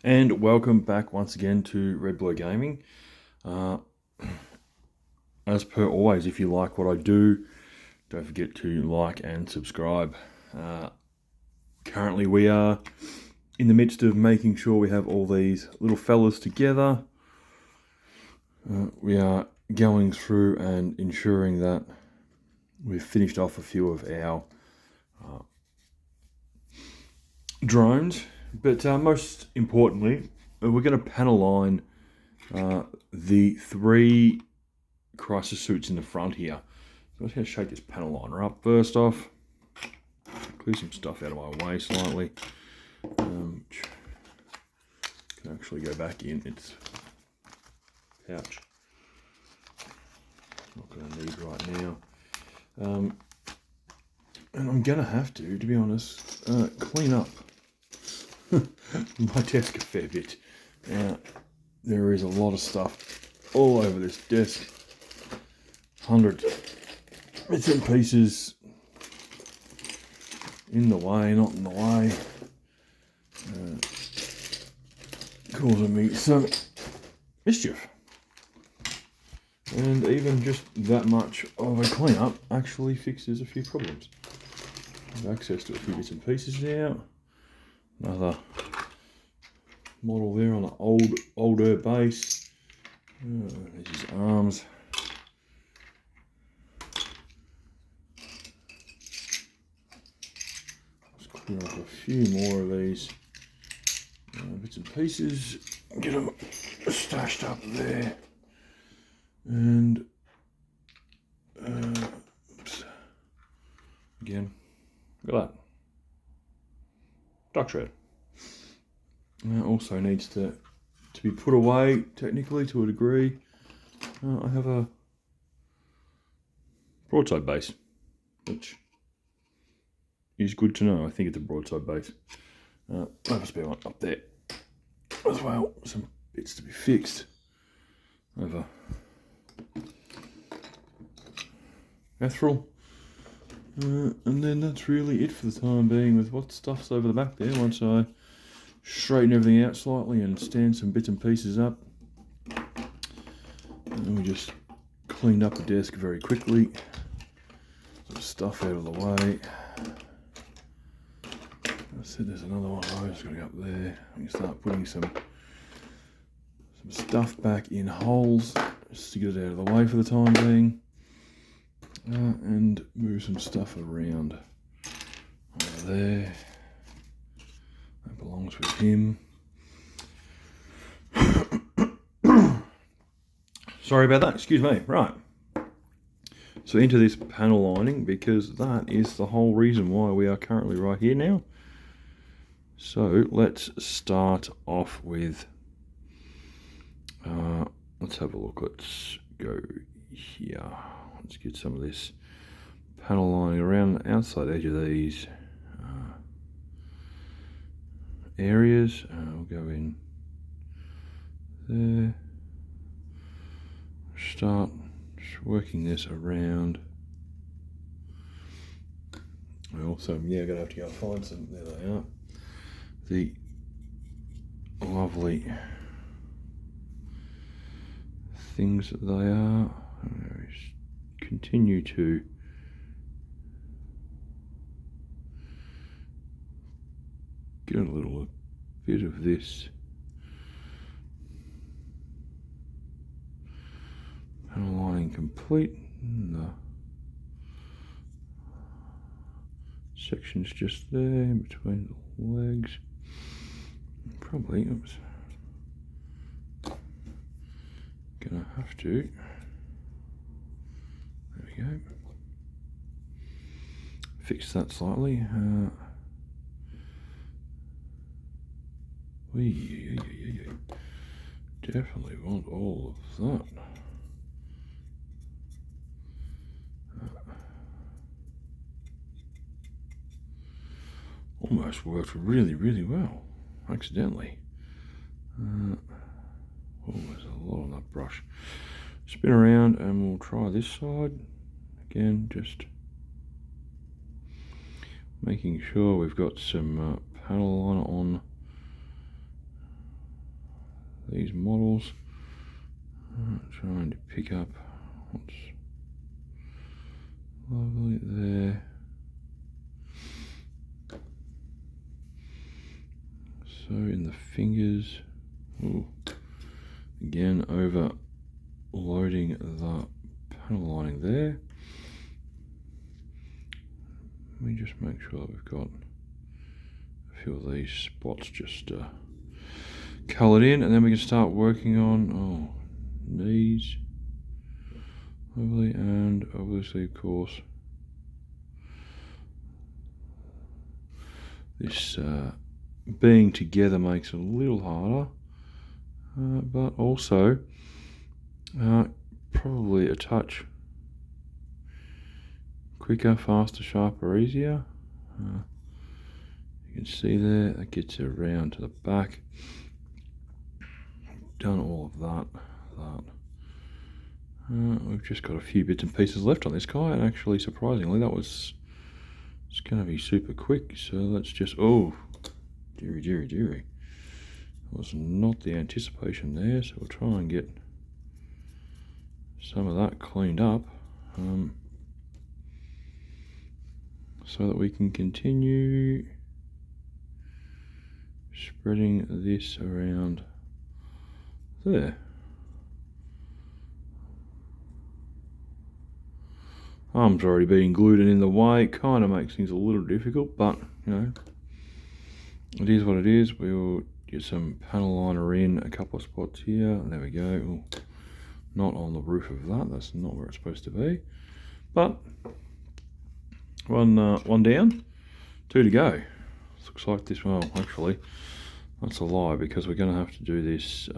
And welcome back once again to Red Blue Gaming. As per always, if you like what I do, don't forget to like and subscribe. Currently we are in the midst of making sure we have all these little fellas together. We are going through and ensuring that we've finished off a few of our drones. But most importantly, we're going to panel line the 3 crisis suits in the front here. So I'm just going to shake this panel liner up first off. Clear some stuff out of my way slightly. Can actually go back in its pouch. Not going to need right now. And I'm going to have to be honest, clean up my desk a fair bit. Now, there is a lot of stuff all over this desk. Hundreds bits and pieces in the way, not in the way. Causing me some mischief. And even just that much of a cleanup actually fixes a few problems. I have access to a few bits and pieces now. Another model there on an older base. There's his arms. Let's clear up a few more of these bits and pieces. Get them stashed up there. And oops. Again, look at that. Duck shred. That also needs to be put away technically to a degree. I have a broadside base, which is good to know. I think it's a broadside base. There must be one up there as well. Some bits to be fixed. Over Ethereal. And then that's really it for the time being with what stuff's over the back there. Once I straighten everything out slightly and stand some bits and pieces up. And we just cleaned up the desk very quickly. Some stuff out of the way. I said there's another one. I just got to go up there. We can start putting some stuff back in holes just to get it out of the way for the time being. And move some stuff around over there. That belongs with him. Sorry about that, excuse me. Right. So into this panel lining, because that is the whole reason why we are currently right here now. So let's start off with, let's have a look. Let's go here. Let's get some of this panel lining around the outside edge of these areas. We'll go in there. Start just working this around. I also, gonna have to go find some. There they are. The lovely things that they are. Continue to get a little bit of this panel lining complete. And the section's just there in between the legs. Probably, oops. Gonna have to. There we go. Fix that slightly. We definitely want all of that. Almost worked really, really well, accidentally. Oh, there's a lot on that brush. Spin around and we'll try this side. Again, just making sure we've got some panel liner on models. Trying to pick up what's lovely there. So in the fingers, again overloading the panel lining there. Let me just make sure that we've got a few of these spots just coloured in, and then we can start working on knees, lovely, and obviously, of course, this being together makes it a little harder, but also probably a touch quicker, faster, sharper, easier. You can see there, that gets it around to the back. Done all of that. We've just got a few bits and pieces left on this guy, and actually, surprisingly, it's going to be super quick. So let's just, dearie. Was not the anticipation there, so we'll try and get some of that cleaned up, so that we can continue spreading this around there. Arm's already being glued and in the way, kind of makes things a little difficult, but you know, it is what it is. We'll get some panel liner in a couple of spots here. There we go. Not on the roof of that. That's not where it's supposed to be. But one down, 2 to go. Looks like this. Well, actually, that's a lie, because we're going to have to do this.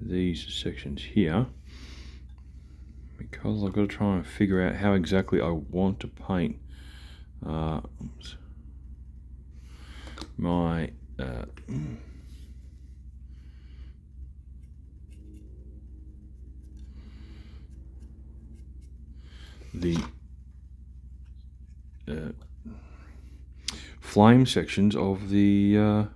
These sections here, because I've got to try and figure out how exactly I want to paint my the flame sections of the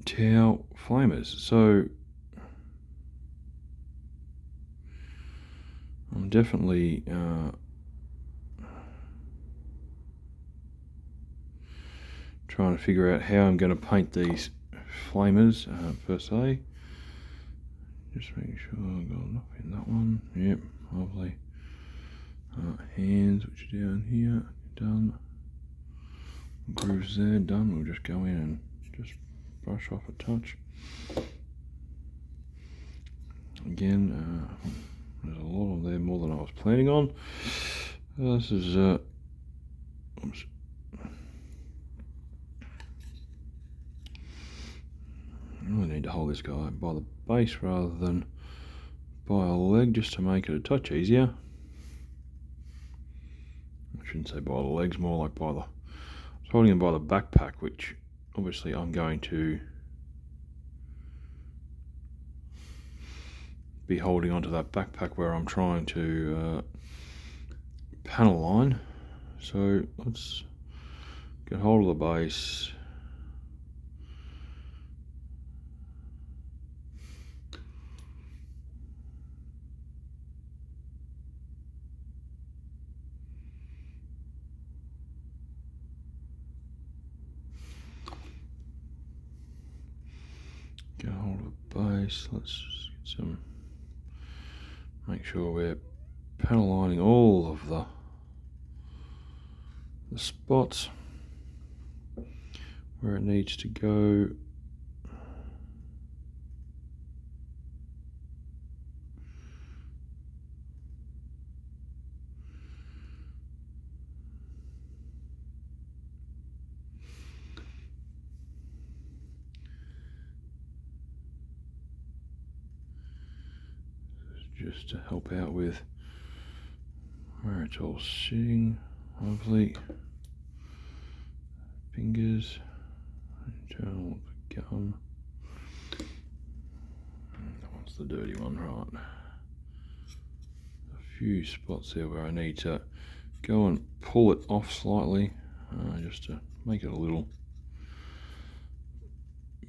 towel flamers. So I'm definitely trying to figure out how I'm going to paint these flamers per se. Just making sure I've got enough in that one. Yep, lovely. Hands, which are down here, done. Grooves there, done. We'll just go in and just brush off a touch. Again, there's a lot on there, more than I was planning on. This is oops. I really need to hold this guy by the base rather than by a leg, just to make it a touch easier. I shouldn't say by the legs, more like by the, I was holding him by the backpack, which obviously I'm going to be holding onto that backpack where I'm trying to panel line. So let's get hold of the base. Get hold of the base. Let's get some. Make sure we're panel lining all of the spots where it needs to go. Just to help out with where it's all sitting. Lovely. Fingers. panel of the gun. That one's the dirty one, right? A few spots there where I need to go and pull it off slightly, just to make it a little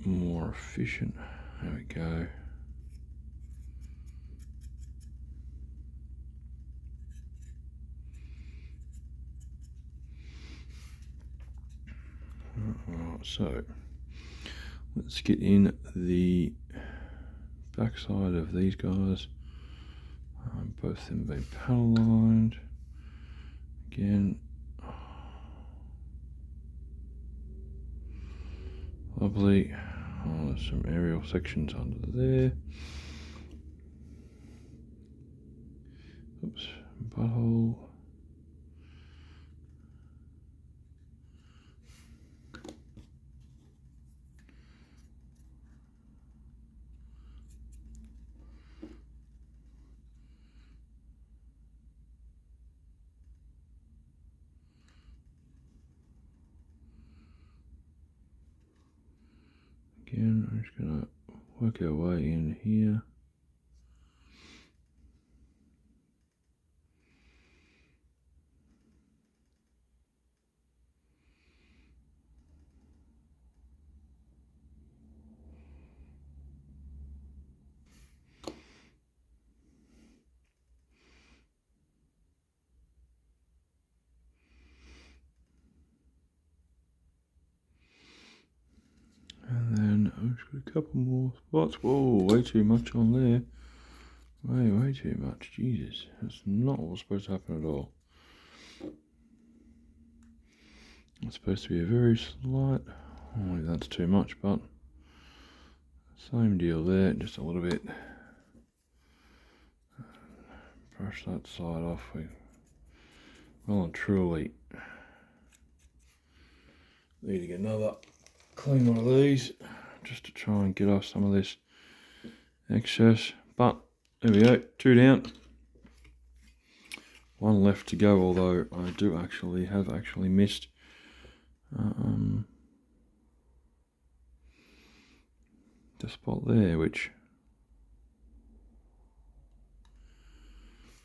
more efficient. There we go. Alright, so let's get in the backside of these guys. Both of them have been panel lined. Again, lovely. Oh, there's some aerial sections under there. Oops, butthole. Again, I'm just going to work our way in here. And then I've just got a couple more spots. Whoa, way too much on there. Way too much. Jesus, that's not what was supposed to happen at all. It's supposed to be a very slight. Oh, that's too much, but same deal there. Just a little bit. Brush that side off. We well and truly need to get another clean one of these just to try and get off some of this excess. But there we go, 2 down, 1 left to go. Although I do have actually missed the spot there, which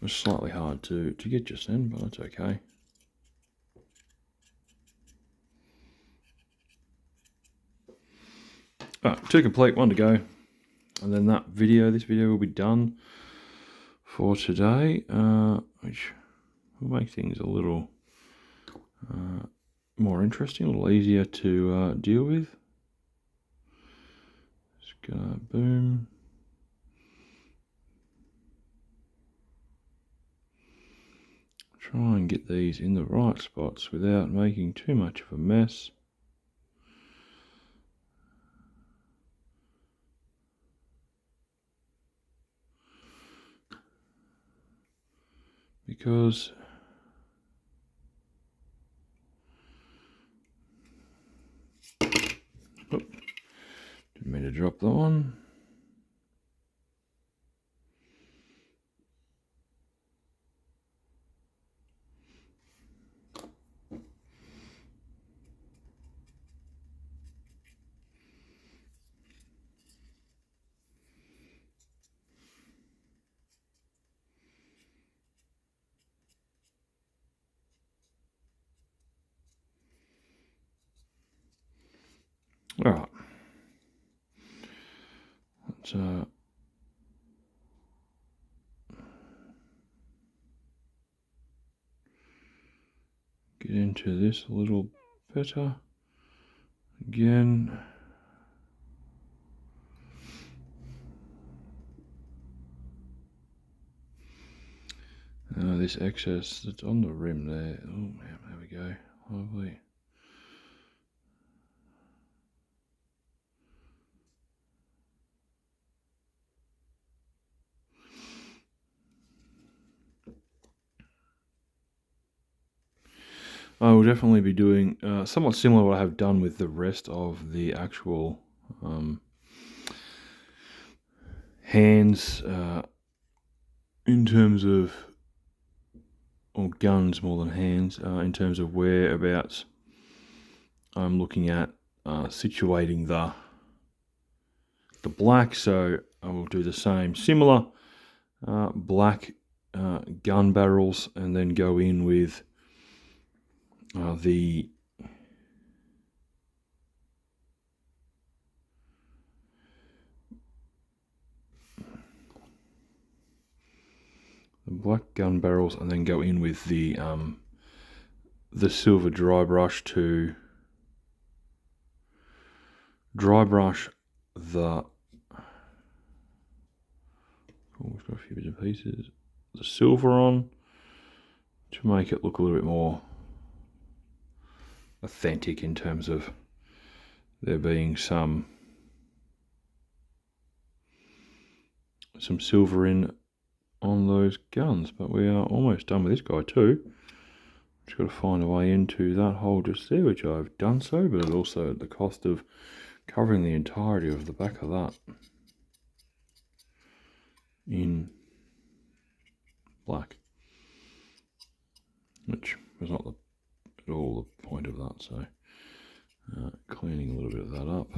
was slightly hard to get just then, but that's okay. Alright, 2 complete, 1 to go, and then this video will be done for today, which will make things a little more interesting, a little easier to deal with. Just gonna boom. Try and get these in the right spots without making too much of a mess. Because didn't mean to drop that one. All right, let's get into this a little better again. This excess that's on the rim there. Oh man, there we go. Lovely. I will definitely be doing somewhat similar to what I have done with the rest of the actual hands in terms of, or guns more than hands, in terms of whereabouts I'm looking at situating the black, so I will do the same. Similar black gun barrels, and then go in with the black gun barrels, and then go in with the silver dry brush to dry brush the. Oh, we've got a few bits and pieces. The silver on to make it look a little bit more authentic in terms of there being some silver in on those guns. But we are almost done with this guy too. Just got to find a way into that hole just there, which I've done so, but also at the cost of covering the entirety of the back of that in black, which was not at all the point of that. So cleaning a little bit of that up,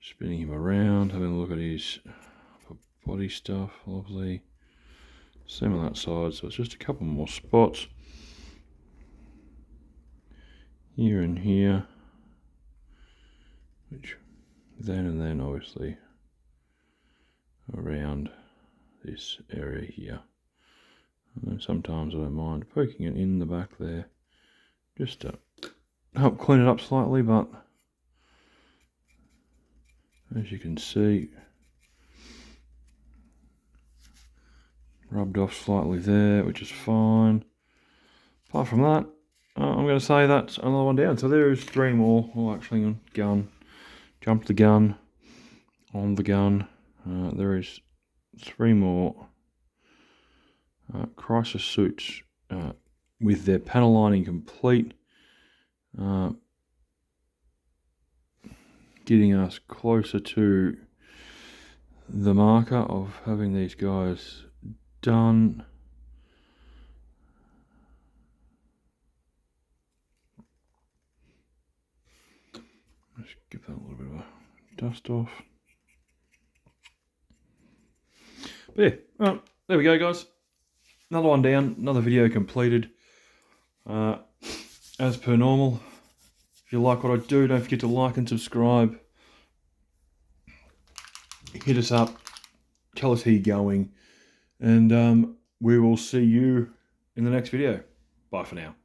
spinning him around, having a look at his body stuff. Lovely. Same on that side, so it's just a couple more spots here and here, which then and then obviously around this area here. And then sometimes I don't mind poking it in the back there just to help clean it up slightly, but as you can see, rubbed off slightly there, which is fine. Apart from that, I'm going to say that's another one down. So there is 3 more. Well, actually, gun, jump the gun, on the gun. There is 3 more crisis suits with their panel lining complete, getting us closer to the marker of having these guys done. Let's give that a little bit of a dust off. But yeah, well, there we go, guys. Another one down, another video completed. As per normal, if you like what I do, don't forget to like and subscribe. Hit us up, tell us how you're going, and we will see you in the next video. Bye for now.